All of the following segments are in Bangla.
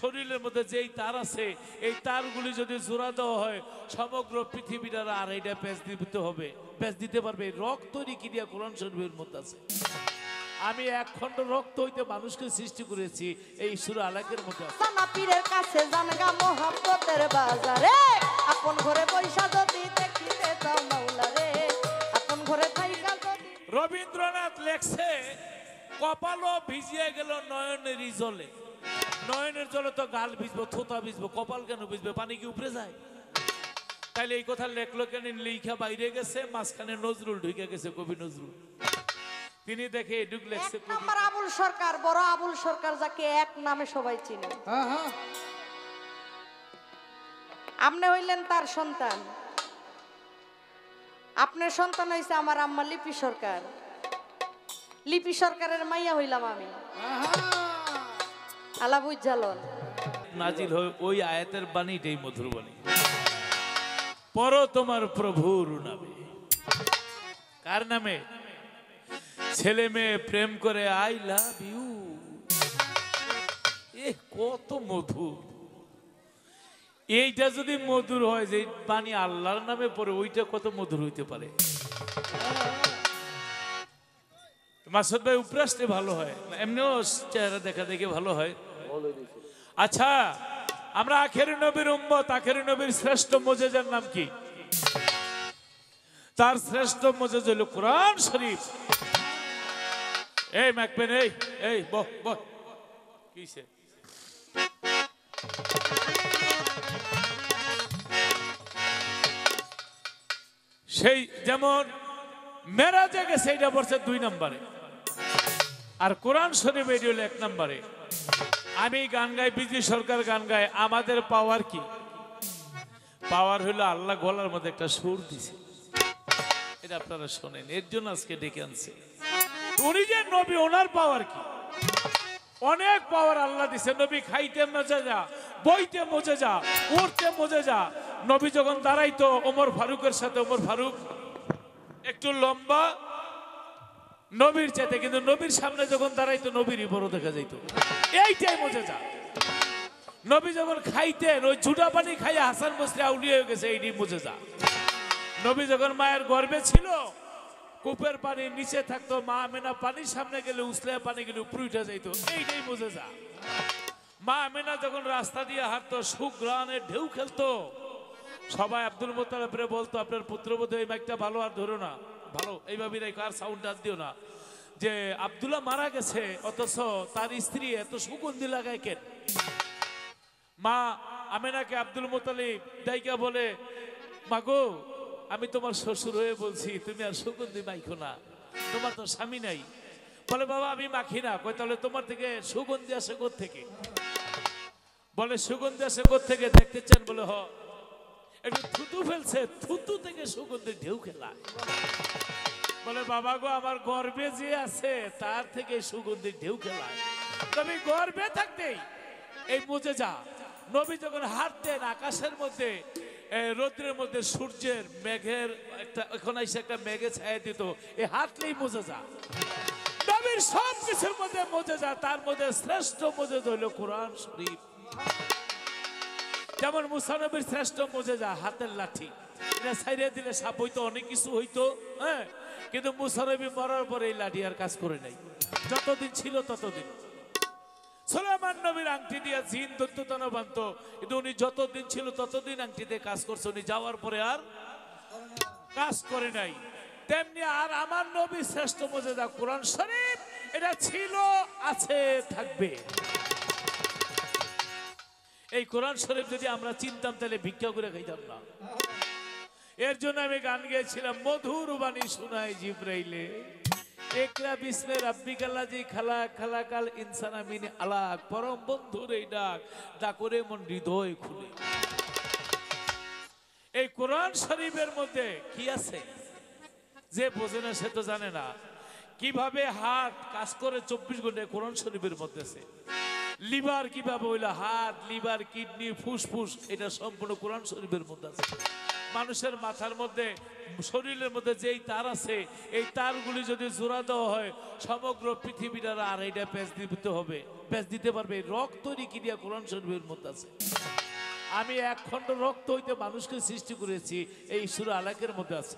শরীরের মধ্যে যেই তার আছে এই তারগুলি যদি জোড়া দেওয়া হয় সমগ্র পৃথিবীটার আর এটা প্যাঁচ দিতে হবে, প্যাঁচ দিতে পারবে। রক্ত তৈরি ক্রিয়া কোরআন শরীফের মধ্যে আছে। আমি এক খণ্ড রক্ত হইতে মানুষকে সৃষ্টি করেছি, এই সূরা আলাকের মধ্যে আছে। সানা পীরের কাছে জানগা মোহাব্বতের বাজারে, আপন ঘরে পয়সা যদি দেখিতে চাও মাওলা রে, আপন ঘরে থাইকা যদি। রবীন্দ্রনাথ লেখছে কপালও ভিজিয়ে গেল নয়নের জলে। নয়নের জলে তো গাল ভিজবো, থোতা ভিজবো, কপাল কেন ভিজবে? পানি কি উপরে যায়? তাইলে এই কথা লেখলো কেন? লিখা বাইরে গেছে, মাঝখানে নজরুল ঢুকে গেছে, কবি নজরুল। তিনি দেখে এডুক লেখছে কবি। আমার আবুল সরকার, বড় আবুল সরকার, যাকে এক নামে সবাই চিনে। আপনি হইলেন তার সন্তান। আপনার সন্তান হইছে আমার আম্মা লিপি সরকার। লিপি সরকারের মাইয়া হইলাম আমি। আলাবুজ্জালন নাজিল হয় ওই আয়াতের বাণীটাই মধুর বাণী। পড়ো তোমার প্রভুর নামে। কার নামে? ছেলে মেয়ে প্রেম করে আই লাভ ইউ। এ কত মধুর! এইটা যদি মধুর হয়, যে বাণী আল্লাহর নামে পড়ে, ওইটা কত মধুর হইতে পারে। মাসুদ ভাই উপরাষ্টে ভালো হয়, এমনিও চেহারা দেখা দেখে ভালো হয়। আচ্ছা, আমরা আখেরি নবীর উম্মত, আখেরি নবীর শ্রেষ্ঠ মুজিজার নাম কি? তার শ্রেষ্ঠ মুজিজ হলো কোরআন শরীফ। এই ম্যাকপেন, এই বহ বহ, কিসে? সেই যেমন মেরাজে গেছে, এইটা পড়ছে 2 নম্বরে, আর কোরআন শরীফ এটি হলো 1 নম্বরে। আমি গান গাই, বিজয় সরকার গান গায়, আমাদের পাওয়ার কি? পাওয়ার হলো আল্লাহ গলার মধ্যে একটা সুর দিছে, এটা আপনারা শোনেন, এর জন্য আজকে ডেকে আনছে। উনি যে নবী, ওনার পাওয়ার কি? অনেক পাওয়ার আল্লাহ দিছে। নবী খাইতে মজে যা, বইতে মজে যা, উঠতে মজে যা। নবী যখন দাঁড়াইতো ওমর ফারুকের সাথে, ওমর ফারুক একটু লম্বা নবীর চাইতে, কিন্তু নবীর সামনে যখন দাঁড়াইতো নবীরই বড় দেখা যাইত। এইটাই মজে যা। নবী যখন খাইতেন, ওই ঝুটা পানি খাইয়া হাসান বসরি আউলিয়া হয়ে গেছে, এইটাই মজে যা। নবী যখন মায়ের গর্ভে ছিল, কূপের পানি নিচে থাকতো, মা আমেনা পানির সামনে গেলে উছলে পানি গেলে উপরে উঠে যাইতো, এইটাই মজে যা। মা আমেনা যখন রাস্তা দিয়ে হাঁটতো, সুগ্রানের ঢেউ খেলতো, সবাই আব্দুল মুত্তালিবরে বলতো, আপনার পুত্রবধূ এই মাইকটা ভালো আর ধরো না, ভালো এইভাবে রেখো, আর সাউন্ড আর দিও না, যে আব্দুল্লাহ মারা গেছে, অথচ তার স্ত্রী এত সুগন্ধি লাগায় কেন? মা আমেনাকে আব্দুল মুত্তালিব দাইকা বলে, মাগো আমি তোমার শ্বশুর হয়ে বলছি, তুমি আর সুগন্ধি মাইখো না, তোমার তো স্বামী নাই। বলে বাবা আমি মাখি না। কই তাহলে তোমার থেকে সুগন্ধি আসে কোত্থেকে? বলে সুগন্ধি আসে কোত্থেকে দেখতে চান? বলে হ, একটু থুতু ফেলছে, থুতু থেকে সুগন্ধির ঢেউ খেলা। বলে বাবা গো, আমার গর্ভে যে আছে তার থেকে সুগন্ধির ঢেউ খেলায়। তবে গর্ভে থাকতেই এই মুজে যা। নবী যখন হাঁটতেন আকাশের মধ্যে, রৌদ্রের মধ্যে, সূর্যের মেঘের একটা, এখন এসে একটা মেঘে ছায়া দিত, এই হাঁটলেই মুজে যা। নবীর সব কিছুর মধ্যে মুজে যা, তার মধ্যে শ্রেষ্ঠ মুজে হইল কোরআন শরীফ। যেমন মুসা নবীর শ্রেষ্ঠ মুজেজা হাতের লাঠি, এটা ছাইড়ে দিলে সাপ হইতো, অনেক কিছু হইতো, হ্যাঁ, কিন্তু মুসা নবী মরার পরে এই লাঠি আর কাজ করে নাই, যতদিন ছিল ততদিন। সুলাইমান নবীর আংটি দিয়ে জিন দৈত্যদানব বানতো, কিন্তু উনি যতদিন ছিল ততদিন আংটি দিয়ে কাজ করছে, উনি যাওয়ার পরে আর কাজ করে নাই। তেমনি আর আমার নবী শ্রেষ্ঠ মুজেজা কোরআন শরীফ, এটা ছিল, আছে, থাকবে। এই কোরআন শরীফ যদি আমরা চিনতাম তাহলে ভিক্ষা করে খাইতাম না। এর জন্য আমি গান গেয়েছিলাম, মধুর বাণী শোনায় জিব্রাইলে, একরা বিসমে রাব্বিকাল্লাযী খালাক খালাকাল ইনসানা মিন আলাক। পরম বন্ধুর এই ডাক, ডাকরে মন হৃদয় খুলে। এই কোরআন শরীফের মধ্যে কি আছে যে বোঝে না সে তো জানে না। কিভাবে হার্ট কাজ করে 24 ঘন্টায় কোরআন শরীফের মধ্যে আছে। লিভার কিভাবে হইলো, হার্ট, লিভার, কিডনি, ফুসফুস, এটা সম্পূর্ণ কোরআন শরীফের মধ্যে আছে। মানুষের মাথার মধ্যে শরীরের মধ্যে যেই তার আছে এই তারগুলি যদি জোড়া দেওয়া হয় সমগ্র পৃথিবীটার আর এটা প্যাঁচ দিতে হবে, প্যাঁচ দিতে পারবে। রক্ত তৈরি ক্রিয়া কোরআন শরীফের মধ্যে আছে। আমি এক খণ্ড রক্ত হইতে মানুষকে সৃষ্টি করেছি, এই সূরা আলাকের মধ্যে আছে।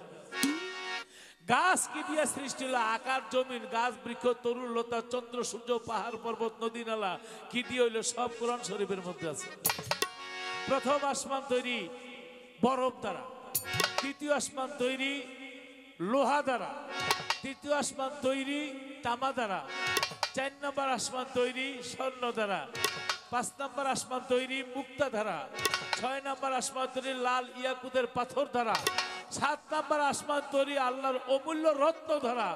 গাছ কি দিয়া সৃষ্টি হলো? আকার জমিন, গাছ বৃক্ষ তরুণ লতা চন্দ্র সূর্য পাহাড় পর্বত নদী নালা কি দিয়ে হইলো? সব কোরআন শরীফের মধ্যে আছে। প্রথম আসমান তৈরি বরফ দ্বারা, দ্বিতীয় আসমান তৈরি লোহা দ্বারা, তৃতীয় আসমান তৈরি তামা দ্বারা, 4 নম্বর আসমান তৈরি স্বর্ণ দ্বারা, 5 নম্বর আসমান তৈরি মুক্তা দ্বারা, 6 নম্বর আসমান তৈরি লাল ইয়াকুতের পাথর দ্বারা, 7 নম্বর আসমান তৈরি আল্লাহর অমূল্য রত্ন দ্বারা।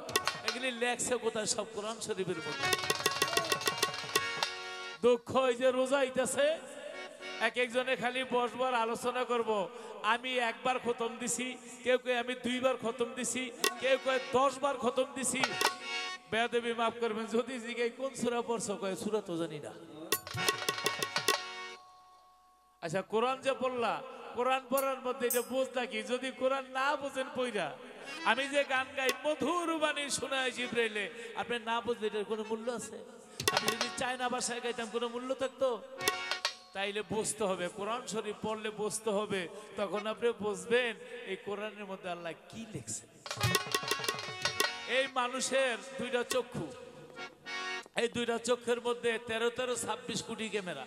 এগুলি লেখছে কোথায়? সব কোরআন শরীফের মধ্যে। দুঃখ এই যে রোজা হইতেছে, এক একজনে খালি বসবার আলোচনা করব। আমি একবার খতম দিছি, কেউ কেউ আমি 2 বার খতম দিছি, কেউ কেউ 10 বার খতম দিছি। বেয়াদবি মাফ করবেন যদি জিজ্ঞাই কোন সূরা পড়ছো, কয় সূরা তো জানি না। আচ্ছা কোরআন যে পড়লা, কোরআন পড়ার মধ্যে এটা বুঝলা কি? যদি কোরআন না বুঝেন পইরা, আমি যে গান গাই মধুর বাণী শোনায় জিব্রাইলে, আপনি না বুঝলে এটার কোনো মূল্য আছে? আমি যদি চায়না ভাষায় গাইতাম কোনো মূল্য থাকতো? তাইলে বুঝতে হবে, কোরআন শরীফ পড়লে বুঝতে হবে, তখন আপনি বুঝবেন এই কোরআনের মধ্যে আল্লাহ কি লিখছেন। এই মানুষের 2টা চক্ষু, এই 2টা চক্ষুর মধ্যে 13-26 কোটি ক্যামেরা।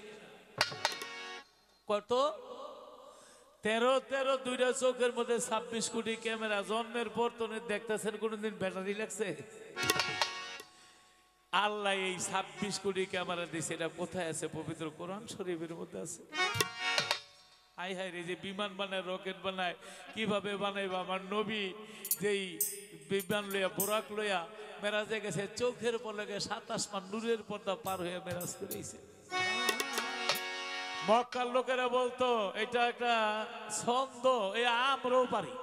কত? 13 2টা চোখের মধ্যে 26 কোটি ক্যামেরা। জন্মের পর তো দেখতেছেন কোনদিন ব্যাটারি লাগছে? আল্লাহ এই 26 কোটি ক্যামেরা দিয়েছে। এটা কোথায় আছে? পবিত্র কোরআন শরীফের মধ্যে আছে। হাই হাই রে, যে বিমান বানায়, রকেট বানায়, কিভাবে বানাইবা? আমার নবী যেই বিমান লইয়া, বোরাক লইয়া মেরাজে গেছে, চোখের পলকে 7 আসমান নূরের পর্দা পার হয়ে মেরাজ করেছে। মক্কার লোকেরা বলতো এটা একটা ছন্দ, এই আমরাও পারি।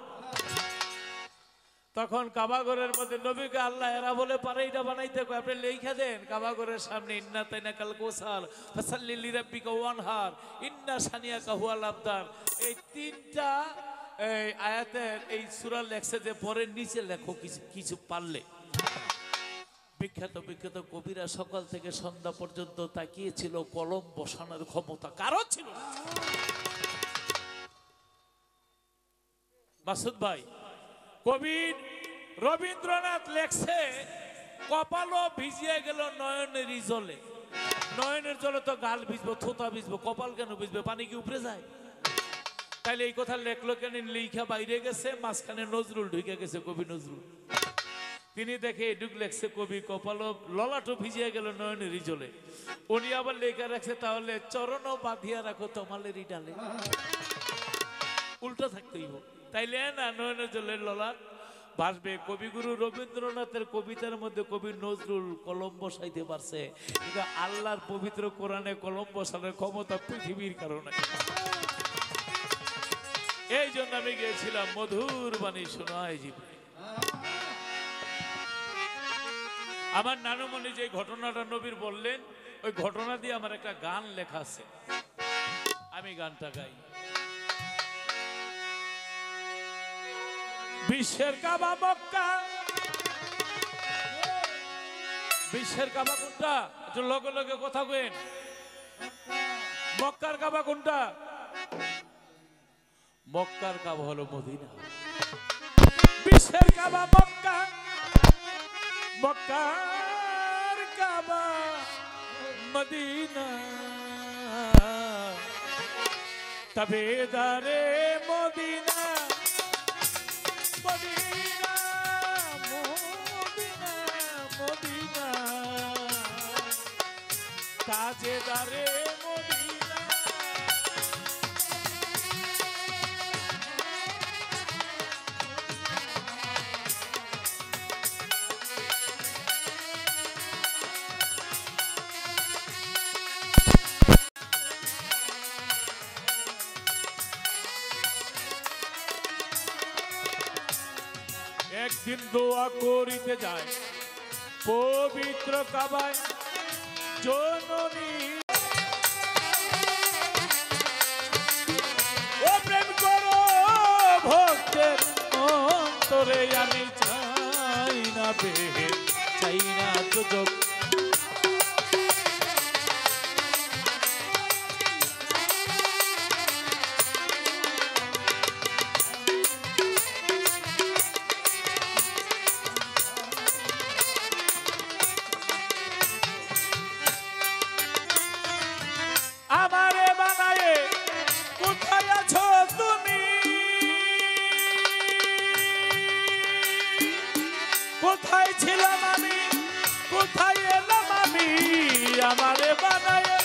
তখন কাবাগরের মধ্যে নবীকে আল্লাহ এরা বলে পারে এটা বানাইতে, আপনি লেখা দেন কাবাগরের সামনে, ইন্না তাইনা কাল কৌসার ফাসাল্লি লিরাব্বিকা ওয়ানহার ইন্না সানিয়াকা হুয়াল আবতার। এই 3টা আয়াতের এই সূরা লেখছে যে পরের নিচে লেখো কিছু পারলে। বিখ্যাত বিখ্যাত কবিরা সকাল থেকে সন্ধ্যা পর্যন্ত তাকিয়েছিল, কলম বসানোর ক্ষমতা কারো ছিল না। মাসুদ ভাই, কবি রবীন্দ্রনাথ লেখছে কপালও ভিজিয়ে গেল নয়নেরই জলে। নয়নের জলে তো গাল ভিজবো, থোতা ভিজবো, কপাল কেন ভিজবে? পানি কি উপরে যায়? তাইলে এই কথা লেখলো কেন? লিখা বাইরে গেছে, মাঝখানে নজরুল ঢুকে গেছে, কবি নজরুল। তিনি দেখে এডুক লেখছে কবি কপালও ললাটও ভিজিয়ে গেল নয়নেরই জলে। উনি আবার লেখা রাখছে তাহলে চরণও বাঁধিয়া রাখো তমালেরই ডালে। উল্টা থাকতেই হোক, তাইলে না নয়নের জলের ললাট ভাসবে। কবিগুরু রবীন্দ্রনাথের কবিতার মধ্যে কবি নজরুল কলম বসাইতে পারছে, কিন্তু আল্লাহর পবিত্র কোরআনে কলম বসানোর ক্ষমতা পৃথিবীর কারণে। এই জন্য আমি গিয়েছিলাম মধুর বাণী শোনায় জীবনে। আমার নানুমণি যে ঘটনাটা নবীর বললেন, ওই ঘটনা দিয়ে আমার একটা গান লেখা আছে, আমি গানটা গাই। বিশ্বের কাবা মক্কা, বিশ্বের কাবা কোনটা? একটু লগে লগে কথা কইন। মক্কার কাবা কোনটা? মক্কার কাবা হলো মদিনা। বিশ্বের কাবা মক্কা, মক্কার কাবা মদিনা। তবেদারে মদিনা, মদিনা মদিনা মদিনা, তাজেদারে মদিনা। একদিন দোয়া করিতে যায় পবিত্র কাবায় জননী। ও প্রেম করো বেহেশত চাই না দুজক। আমারে বানায়ে কোথায় আছো তুমি, কোথায় ছিলাম আমি, কোথায় এলাম আমি, আমারে বানায়ে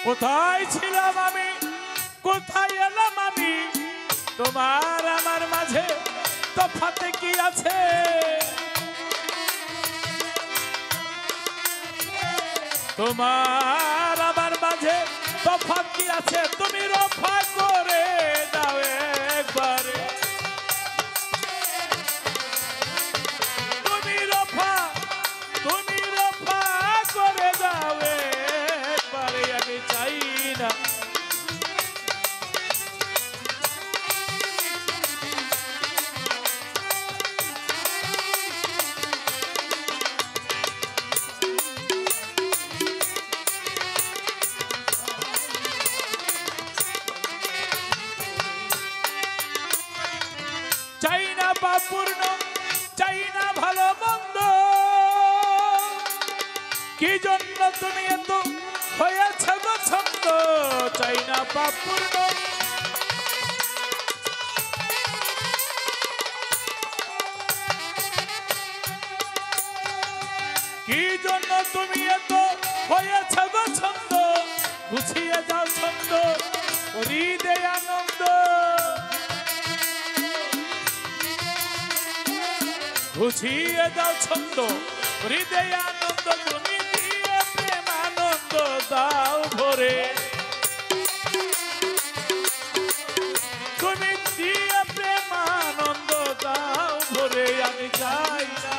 কোথায় ছিলাম আমি, কোথায় এলাম আমি, তোমার আমার মাঝে তফাৎ কি আছে, তোমার আমার মাঝে তফাৎ কি আছে, তুমি রফা করে দাও একবারে, তুমি রফা করে দাও একবারে, আমি চাই না চাই না পাপূর্ণ, চাই না ভালো মন্দ, কি জন্য তুমি এত হয়েছ গো ছন্দ, চাই না পাপূর্ণ, কি জন্য তুমি এত হয়েছ গো ছন্দ, গুছিয়ে যাও ছন্দ হৃদয় আনন্দ, গুছিয়ে দাও ছন্দ হৃদয় আনন্দ, তুমি দিয়ে প্রেম আনন্দ দাও ভরে, তুমি দিয়ে প্রেম আনন্দ দাও ভরে, আমি চাই না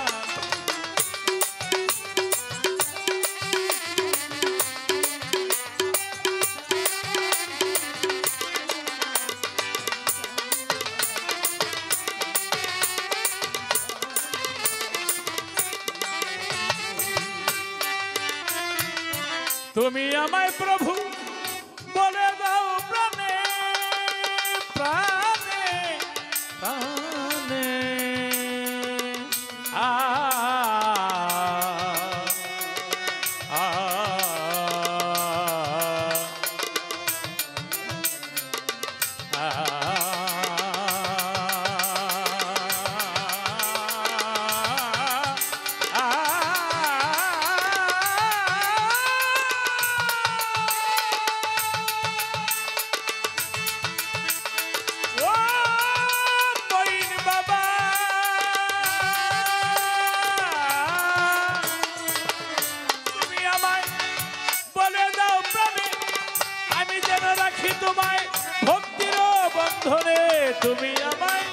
তুমি আমায় প্রভু বলে দাও প্রাণে প্রাণে প্রাণে, আ আ তোমায় ভক্তির বন্ধনে, তুমি আমায়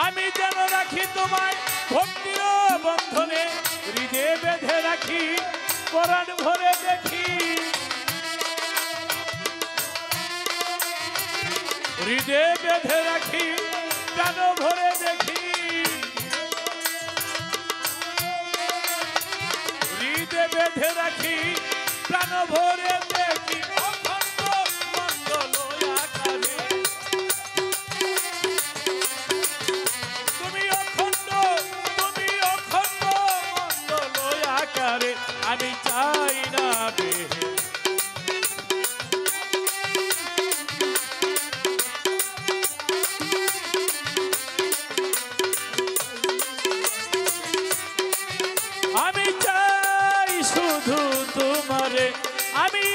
আমি যেন রাখি তোমায় ভক্তির বন্ধনে, হৃদয়ে বেঁধে রাখি কোরআন ভরে দেখি, হৃদয়ে বেঁধে রাখি প্রাণ ভরে দেখি, বেঁধে রাখি প্রাণ ভরে দেখি, অখণ্ড মণ্ডল আকারে, তুমি অখণ্ড মণ্ডল আকারে, আমি চাই না বেহে আমি চাই শুধু তোমারে, আমি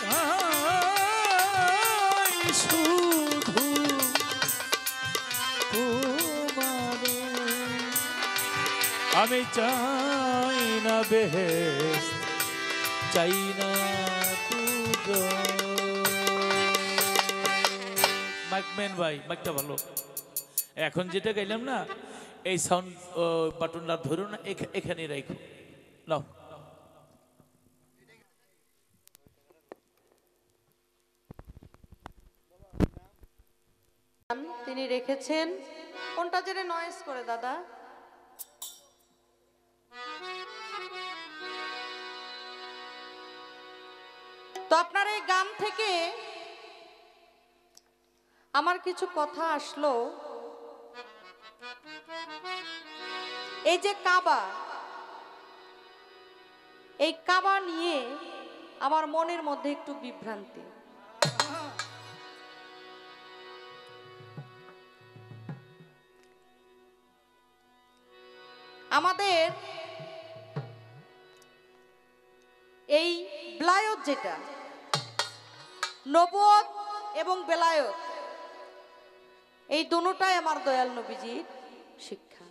চাই শুধু তোমারে, আমি চাই না বেহেশত, চাই না মাইকম্যান ভাই মাইকটা ভালো। এখন যেটা গাইলাম না এই সাউন্ড বাটনটা ধরুন, এখানে রাখো, নাও। তিনি রেখেছেন। কোনটা জেনে নয়েজ করে দাদা? তো আপনার এই গান থেকে আমার কিছু কথা আসলো। এই যে কাবা, এই কাবা নিয়ে আমার মনের মধ্যে একটু বিভ্রান্তি। আমাদের এই বেলায়েত, যেটা নবুয়ত এবং বেলায়েত, এই দুটোটাই আমার দয়াল নবীজির শিক্ষা।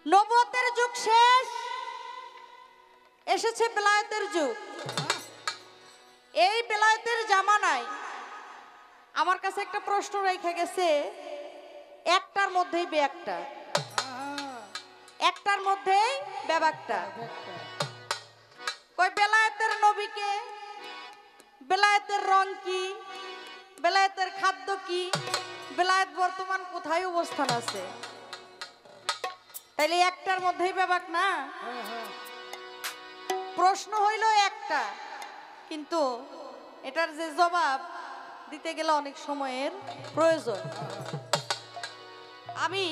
নবুয়তের যুগ শেষ, এসেছে বেলায়েতের যুগ। এই বেলায়েতের জামানায় আমার কাছে একটা প্রশ্ন রেখে গেছে, একটার মধ্যেই বেএকটা, একটার মধ্যেই বেবাকটা। কই বেলায়েতের নবীকে, বেলায়েতের রং কি, বেলায়েতের খাদ্য কি, বেলায়েত বর্তমান কোথায় অবস্থান আছে? তাইলে একটার মধ্যেই বেবাক না? প্রশ্ন হইল একটা, কিন্তু এটার যে জবাব দিতে গেলে অনেক সময়ের প্রয়োজন। আমি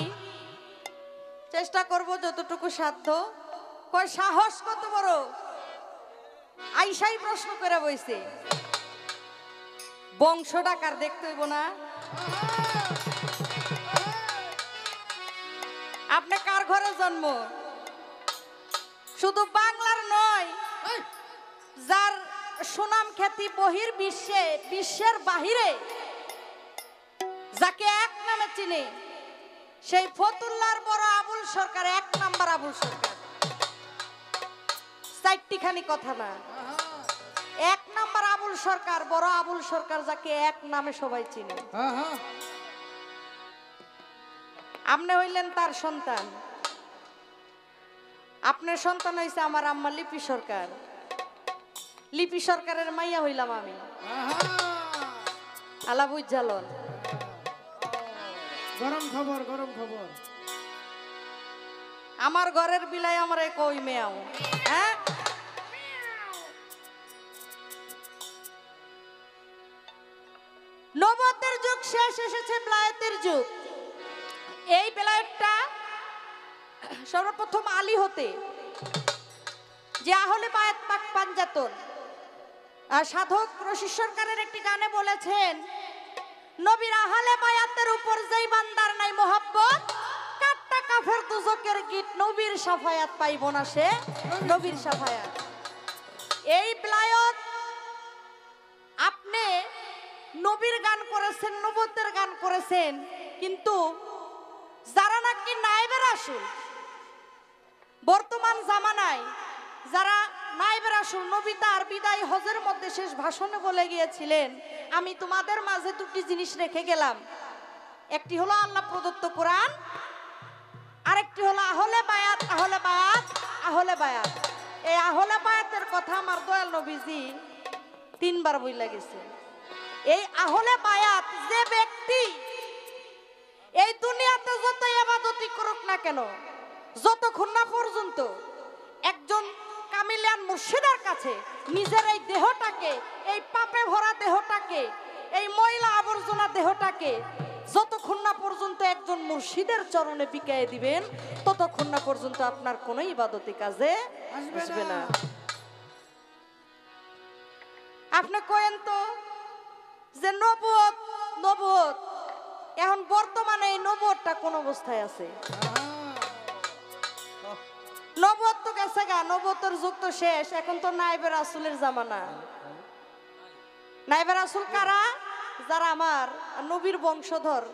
চেষ্টা করব যতটুকু সাধ্য। কয় সাহস কত বড়, আইসাই প্রশ্ন করে বইছে। বংশ ডাকার দেখতে হইব না? আপনি কার ঘরে জন্ম? শুধু বাংলার নয়, যার সুনাম খ্যাতি বহির বিশ্বে, বিশ্বের বাহিরে, যাকে এক নামে চিনে, সেই ফতুল্লার বড় আবুল সরকার, এক নাম্বার আবুল সরকার। চারটিখানি কথা না, এক নাম্বার আবুল সরকার, বড় আবুল সরকার, যাকে এক নামে সবাই চিনে। আপনি হইলেন তার সন্তান। আপনার সন্তান হইছে আমার আম্মা লিপি সরকার। লিপি সরকারের মাইয়া হইলাম আমি। আলাবুজ্জালন। গরম খবর, গরম খবর। আমার ঘরের বিলাই আমার কই মেয়াও। হ্যাঁ, নবুয়তের যুগ শেষ, এসেছে বেলায়েতের যুগ। এই বেলায়েতটা সর্বপ্রথম আলী হতে, যে আহলে বায়াত পাক পাঞ্জাতন, সাধক রশিদ সরকারের একটি গানে বলেছেন, নবীর আহলে বায়াতের উপর যেই বান্দার নাই মোহাব্বত, কাট্টা কাফের দুজকের গীত, নবীর শাফায়াত পাইব না সে, নবীর শাফায়াত। এই বেলায়েত আপনি নবীর গান করেছেন, নবুয়তের গান করেছেন, কিন্তু যারা নাকি নায়েবে রাসূল, বর্তমান জামানায় যারা নায়েবে রাসূল, নবী তার বিদায় হজের মধ্যে শেষ ভাষণে বলে গিয়েছিলেন, আমি তোমাদের মাঝে দুটি জিনিস রেখে গেলাম। একটি হলো আল্লাহ প্রদত্ত কোরআন, আরেকটি হলো আহলে বায়াত, আহলে বায়াত, আহলে বায়াত। এই আহলে বায়াতের কথা আমার দয়াল নবীজি তিনবার বইলা গেছে। এই আহলে বায়াত যে ব্যক্তি এই দুনিয়াতে যত ইবাদতই করুক না কেন, যতক্ষণ না পর্যন্ত একজন কামিলিয়ান মুর্শিদের কাছে নিজের এই দেহটাকে, এই পাপে ভরা দেহটাকে, এই ময়লা আবর্জনা দেহটাকে যতক্ষণ না পর্যন্ত একজন মুর্শিদের চরণে বিকায়ে দিবেন, ততক্ষণ না পর্যন্ত আপনার কোনো ইবাদতি কাজে আসবে না। আপনি কয়েন তো যে নবুয়ত, নবুয়ত, এখন বর্তমানে এই নবুয়তটা কোন অবস্থায় আছে? নবুয়ত তো গেছে গা, নবুয়তের যুগ তো শেষ, এখন তো নায়েবে রাসূলের জামানা। নায়েবে রাসূল কারা? যারা আমার নবীর বংশধর।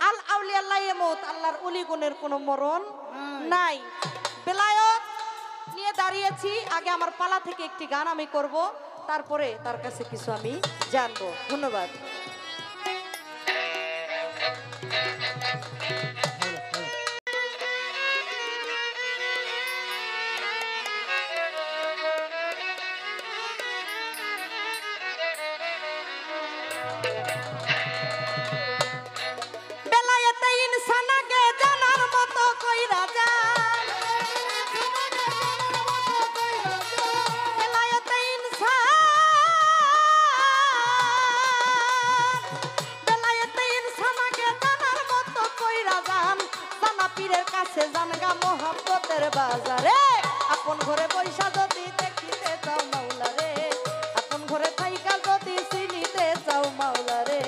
আল আউলিয়া লা ইয়ামুত, আল্লাহর ওলি গুণের কোনো মরণ নাই। বেলায়েত নিয়ে দাঁড়িয়েছি। আগে আমার পালা থেকে একটি গান আমি করব, তারপরে তার কাছে কিছু আমি জানবো। ধন্যবাদ। আপন ঘরে বৈশা যদি দেখিতে চাও মাওলা রে, আপন ঘরে থাইকা যদি চিনিতে চাও মাওলা রে।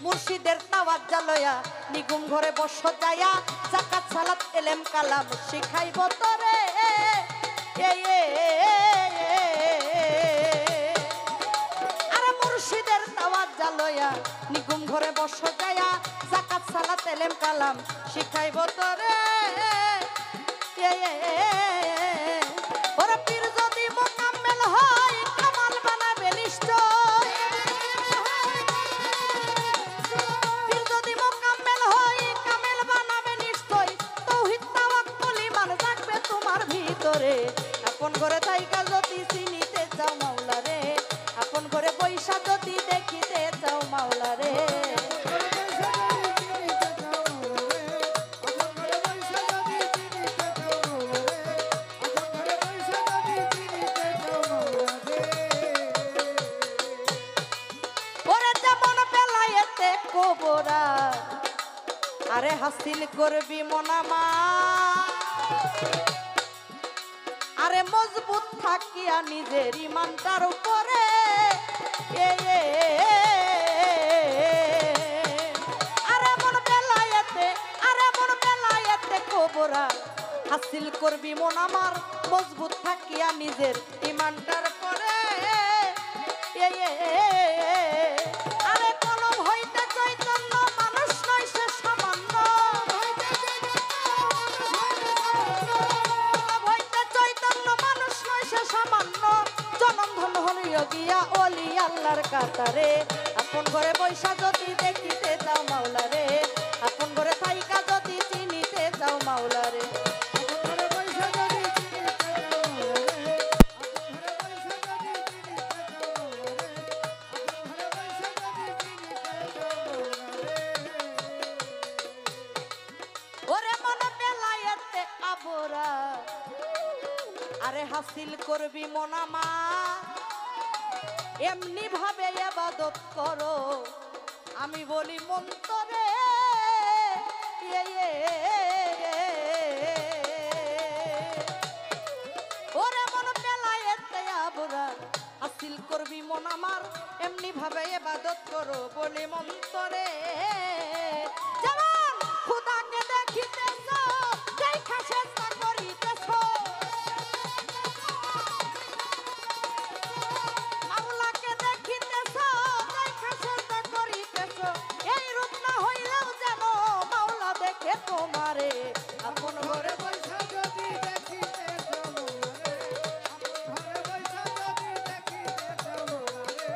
মুর্শিদের তাওয়াজ জ্বালয়া নিগুম ঘরে বস যায়া যাকাত সালাত এলেম কালাম শিখাইব তোরে। আরে মুর্শিদের তাওয়াজ জ্বালয়া নিগুম ঘরে বস যায়া যাকাত সালাত এলেম কালাম শিখাইব তোরে। ওরে পীর যদি মোকাম্মেল হয় কামাল বানাবে নিশ্চয়, পীর যদি মোকাম্মেল হয় কামেল বানাবে নিশ্চয়, তাওহীদ তাওয়াক্কুল ঈমান থাকবে তোমার ভিতরে। আপন ঘরে থাইকা যদি চিনিতে চাও মাওলা রে, আপন ঘরে বৈশা যদি দেখিতে চাও মাওলা রে। কোবরা আরে হাসিল করবি মনামা, আরে মজবুত থাকিয়া নিজের ইমানটার উপরে। আরে মন বেলায়েতে কোবরা হাসিল করবি মনামার, মজবুত থাকিয়া নিজের ইমানটার উপরে। আরে কলম হইতে চৈতন্য মানুষ নয় সে সামান্য, কলম হইতে চৈতন্য মানুষ নয় সে সামান্য, জনম ধন হইয়া গিয়া ওলি আল্লাহর কাতারে। আপন ঘরে বৈশা যদি দেখিতে চাও মাওলা রে, আপন ঘরে থাইকা যদি চিনিতে চাও মাওলা রে। আরে হাসিল করবি মনামা, এমনি ভাবে ইবাদত করো আমি বলি মন্তরে। ওরে মন বেলায়েতে আবরা হাসিল করবি মনামার, এমনি ভাবে ইবাদত করো বলি মন্তরে। যেমন খোদাকে দেখিতেছো দেখা চেষ্টা করিতেছো, আল্লাহকে দেখিতেছো দেখা চেষ্টা করিতেছো, এই রূপ না হইলেও যেন মাওলা দেখে তোমারে। আপন ঘরে বৈশা যদি দেখিতে চাও মাওলা রে, আপন ঘরে বৈশা যদি দেখিতে চাও মাওলা রে,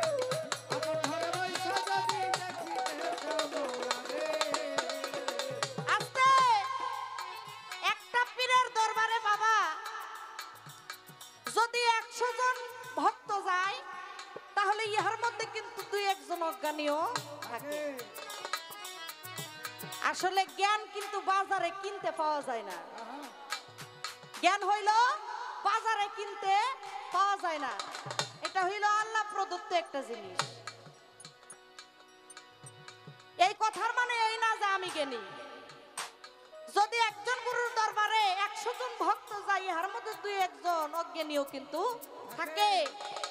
আপন ঘরে বৈশা যদি দেখিতে চাও মাওলা রে। আস্তে একটা পীরের দরবারে বাবা যদি 100 জন ভক্ত যায় তাহলে ইহার মধ্যে কিন্তু 2-1 জন অজ্ঞানীও থাকে। আসলে জ্ঞান কিন্তু বাজারে কিনতে পাওয়া যায় না, জ্ঞান হইল বাজারে কিনতে পাওয়া যায় না, এটা হইল আল্লাহ প্রদত্ত একটা জিনিস। এই কথার মানে এই না যে আমি জ্ঞানী। যদি একজন গুরুর দরবারে 100 জন ভক্ত যায় ইহার মধ্যে 2-1 জন অজ্ঞানীও কিন্তু থাকে।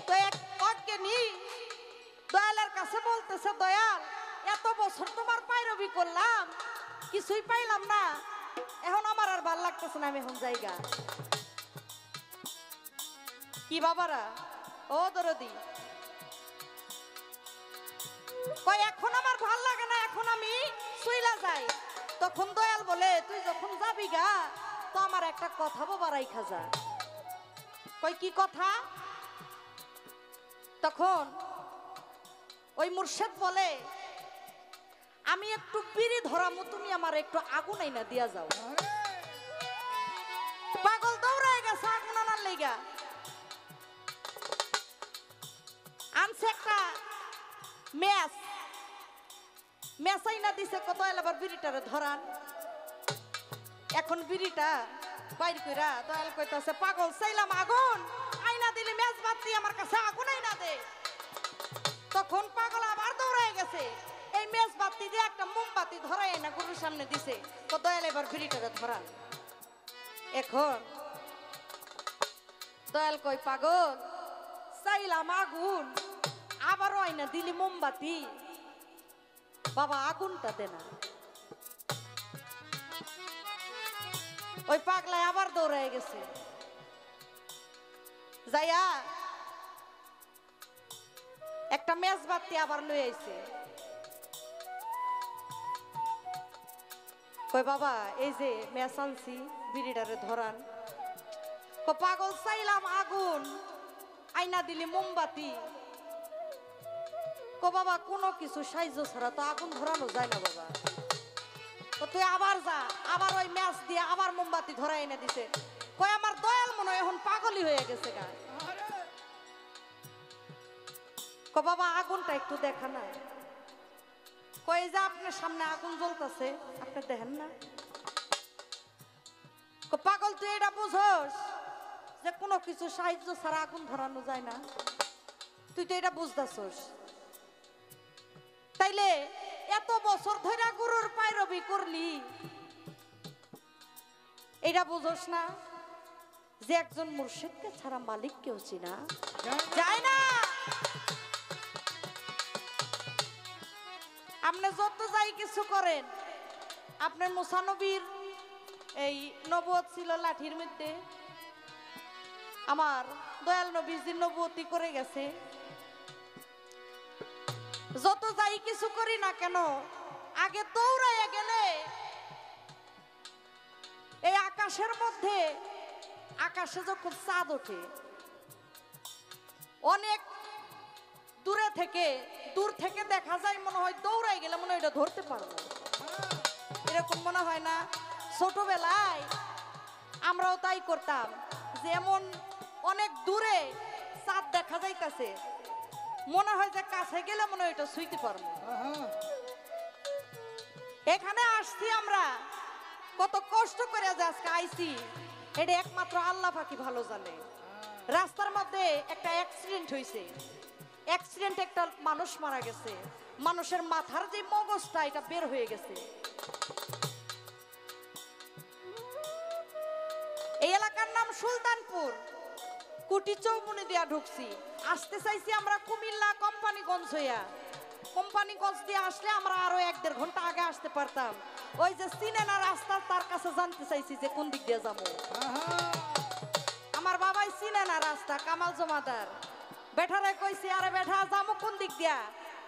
তো এক অজ্ঞানী দয়ালের কাছে বলতেছে, দয়াল এত বছর তোমার পায়রবি করলাম কিছুই পাইলাম না, এখন আমার আর ভাল লাগতেছে না, আমি এখন জায়গা। কি বাবারা ও দরদি কই এখন আমার ভাল লাগে না, এখন আমি শুইলা যাই। তখন দয়াল বলে, তুই যখন যাবি গা তো আমার একটা কথা বাবা রাইখা যা। কই কি কথা? তখন ওই মুর্শিদ বলে, আমি একটু বিড়ি ধরামু, তুমি আমার একটু আগুন আইনা দিয়া যাও। পাগল দৌড়ায় গেছে আগুন আনার লেগা, আনছে একটা মেসাই না দিছে কত এলাবার বিড়িটারে ধরান। এখন বিড়িটা বাইর কইরা দয়াল কইতাছে পাগল চাইলাম আগুন, আইনা দিলে মেজ বাতি আমার কাছে আগুন আইনা দে। তখন পাগল আবার দৌড়ায় গেছে, এই মেজ বাতি দিয়ে একটা মোমবাতি ধরাই না গরুর সামনে দিছে, তো দয়াল এবার বিড়িটারে ধরান। এখন দয়াল কই পাগল চাইলাম আগুন, আবারও আইনা দিলি মোমবাতি, বাবা আগুনটা দে না। ওই পাগলায় আবার দৌড়ায় গেছে, যাইয়া একটা মেজবাতি আবার লই আইছে। কই বাবা এই যে মেজ আনছি বিড়িটারে ধরান। পাগল চাইলাম আগুন, আইনা দিলি মোমবাতি। বাবা কোনো কিছু সাহায্য ছাড়া তো আগুন ধরানো যায় না বাবা। তুই আবার যা, আবার ওই ম্যাচ দিয়ে আবার মোমবাতি ধরা এনে দিছে। কই আমার দয়াল মনে হয় এখন পাগলই হয়ে গেছে গা। বাবা আগুনটা একটু দেখা না। কই যে আপনার সামনে আগুন জ্বলতেছে, আপনি দেখেন না? পাগল তুই এটা বুঝোস যে কোনো কিছু সাহায্য ছাড়া আগুন ধরানো যায় না? তুই তো এটা বুঝতেছস, তাইলে এত বছর ধরে গুরুর পায়রবি করলি, এটা বুঝোস না যে একজন মুর্শিদকে ছাড়া মালিক কেউ চিনা যায় না? আপনি যত যাই কিছু করেন, আপনার মুসা নবীর এই নবুয়ত ছিল লাঠির মধ্যে, আমার দয়াল নবী যে নবুয়তি করে গেছে, যত যাই কিছু করি না কেন আগে দৌড়াইয়া গেলে এই আকাশের মধ্যে, আকাশে যখন চাঁদ ওঠে অনেক দূর থেকে দেখা যায় মনে হয় দৌড়াই গেলে মনে হয় এটা ধরতে পারবো, এরকম মনে হয় না? ছোটবেলায় আমরাও তাই করতাম, যেমন অনেক দূরে চাঁদ দেখা যাইতেছে, মনে হয় যে কাছে গেলে মনে হয় এটা ছুঁইতে পারবো। এখানে আসছি আমরা কত কষ্ট করে যে আজকে আইছি, এটা একমাত্র আল্লাহ পাকি ভালো জানে। রাস্তার মধ্যে একটা অ্যাক্সিডেন্ট হয়েছে, অ্যাক্সিডেন্ট একটা মানুষ মারা গেছে, মানুষের মাথার যে মগজটা এটা বের হয়ে গেছে। এই এলাকার নাম সুলতানপুর, কুটি চৌমুনি দিয়া ঢুকছি, আসতে চাইছি আমরা কুমিল্লা কোম্পানিগঞ্জ হইয়া। কোম্পানিগঞ্জ দিয়ে আসলে আমরা আরো 1-1.5 ঘন্টা আগে আসতে পারতাম। ওই যে সিনেমা রাস্তা, তার কাছে জানতে চাইছি যে কোন দিক দিয়ে যাবো। আমার বাবাই সিনেমা রাস্তা, কামাল জমাদার বেঠারে কইছি, আরে বেঠা যাবো কোন দিক দিয়া?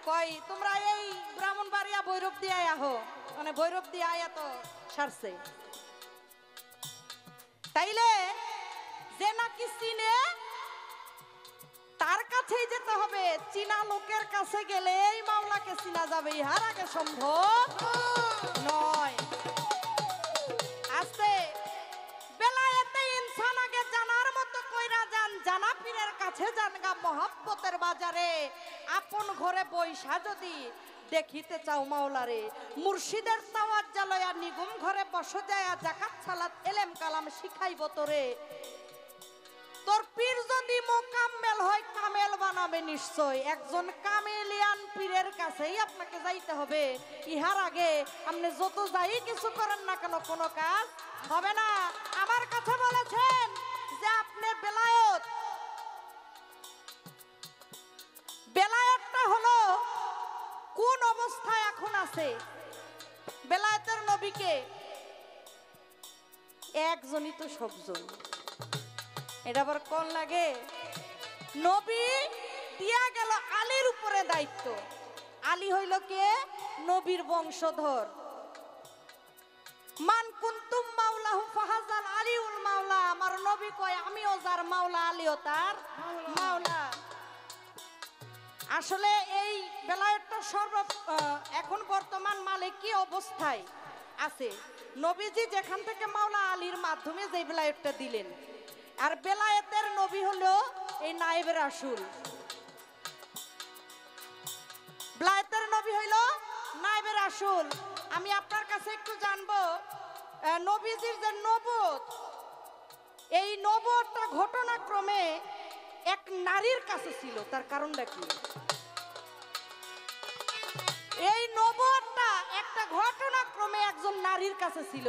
কই তোমরা এই ব্রাহ্মণবাড়িয়া ভৈরব দিয়ে আহো, মানে ভৈরব দিয়ে আয়া তো সারছে। তাইলে যে নাকি চিনে তার কাছেই যেতে হবে, চীনা লোকের কাছে গেলে এই মাওলাকে চিনা যাবে, ইহার আগে সম্ভব নয়। আস্তে বেলায়েতে ইনসান আগে জানার মতো কইরা যান, জানা পীরের কাছে যান গা মহব্বতের বাজারে। আপন ঘরে বৈশা যদি দেখিতে চাও মাওলারে, মুর্শিদের তাওয়াজ্জা লয়া নিগুম ঘরে বসো যায়, যাকাত সালাত এলেম কালাম শিখাইব তোরে। তোর পীর যদি মোকাম্মেল হয় কামেল বানাবে নিশ্চয়। একজন কামেলিয়ান পীরের কাছেই আপনাকে যাইতে হবে, ইহার আগে আপনি যত যাই কিছু করেন না কেন কোনো কাজ হবে না। আমার কাছে বলেছেন যে আপনি বেলায়েতটা হলো কোন অবস্থায় এখন আছে। বেলায়েতের নবীকে একজনই তো সবজন, এটা আবার কোন লাগে? নবী দিয়া গেল আলীর উপরে দায়িত্ব। আলী হইল কে? নবীর বংশধর। মান কুনতুম মাওলাহু ফাহাজাল আলিউল মাওলা। আমার নবী কয় আমিও যার মাওলা, আলীও তার মাওলা। আসলে এই বেলায়েতটা এখন বর্তমান মালিক কি অবস্থায় আছে? নবীজি যেখান থেকে মাওলা আলীর মাধ্যমে যে বেলায়েতটা দিলেন, আর বেলায়েতের নবী হলো এই নায়েবে রাসূল। বেলায়েতের নবী হইল নাইবে রাসূল, আমি আপনার কাছে একটু জানবো নবীজির যে নবুয়ত, এই নবুয়তটা ঘটনাক্রমে এক নারীর কাছে ছিল, তার কারণটা কি? এই নবুয়তটা একটা ঘটনাক্রমে একজন নারীর কাছে ছিল,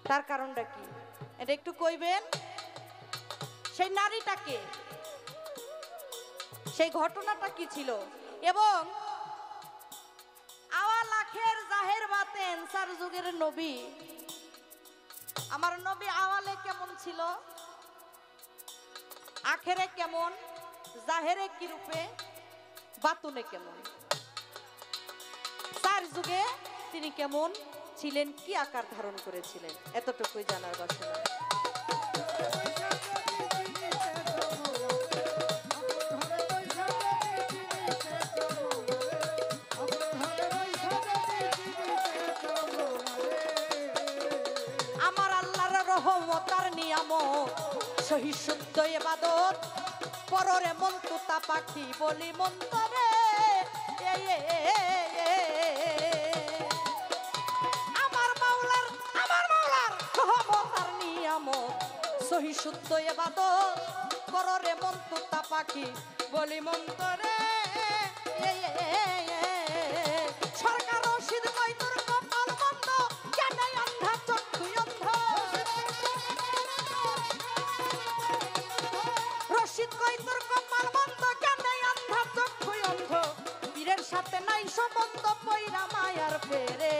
তার কারণটা কি? এটা একটু কইবেন। সেই নারীটাকে, সেই ঘটনাটা কি ছিল? এবং আওয়াল আখের জাহের বাতেন সার যুগের নবী, আমার নবী আওয়ালে কেমন ছিল, আখেরে কেমন, জাহেরে কি রূপে, বাতুনে কেমন, তার যুগে তিনি কেমন ছিলেন, কি আকার ধারণ করেছিলেন, এতটুকুই জানার বাসনা। আমার আল্লাহর রহমতার নিয়ামত সহিষ্ণুদ্ধ ইবাদত, পররে মন্তুতা পাখি বলি মন্তরে। আমার মাওলার রহমতার নিয়ামত সহিষ্ণুদ্ধ ইবাদত, পররে মন্তুতা পাখি বলি মন্তরে। সরকার রশিদ কই তোর কপাল বন্ধ, কেন অন্ধা চক্ষু অন্ধ, রশিদ কই তোর কপাল বন্ধ, কেন অন্ধা চক্ষু অন্ধ, পীরের সাথে নাই সম্বন্ধ পয়রা মায়ার ফেরে,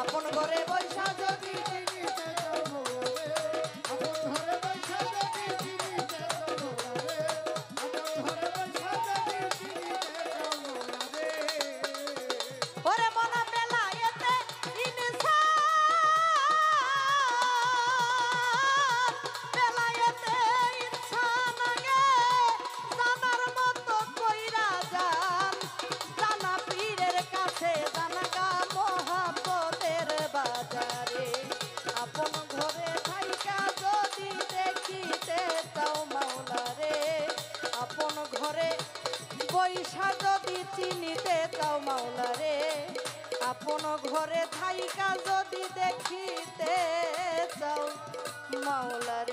আপন ঘরে বৈশা যদি পয়সা যদি চিনিতে চাও মাওলা রে, আপন ঘরে থাইকা যদি দেখিতে চাও মাওলা রে।